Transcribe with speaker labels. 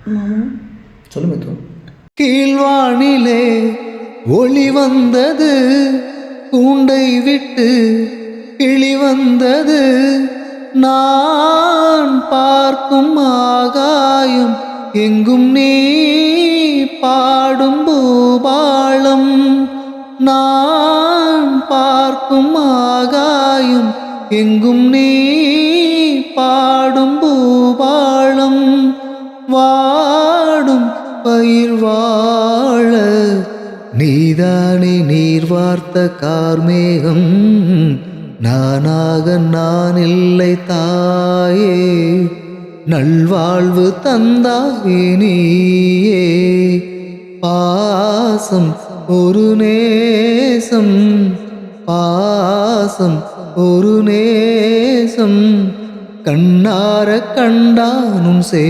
Speaker 1: மாமா
Speaker 2: சொல்லுங்க. கீழ்வானிலே ஒளி வந்தது, கூண்டை விட்டு கிளி வந்தது, நான் பார்க்கும் ஆகாயம் எங்கும் நீ பாடும் பூபாளம். நான் பார்க்கும் ஆகாயம் எங்கும் நீ பாடும் பூபாளம். வாடும் பயிர் வாழ நீதானே நீர் வார்த்த கார்மேகம். நானாக நான் இல்லை தாயே, நல்வாழ்வு தந்தாயே நீயே. பாசம் ஒரு நேசம், பாசம் ஒரு நேசம், கண்ணார கண்டானும் சே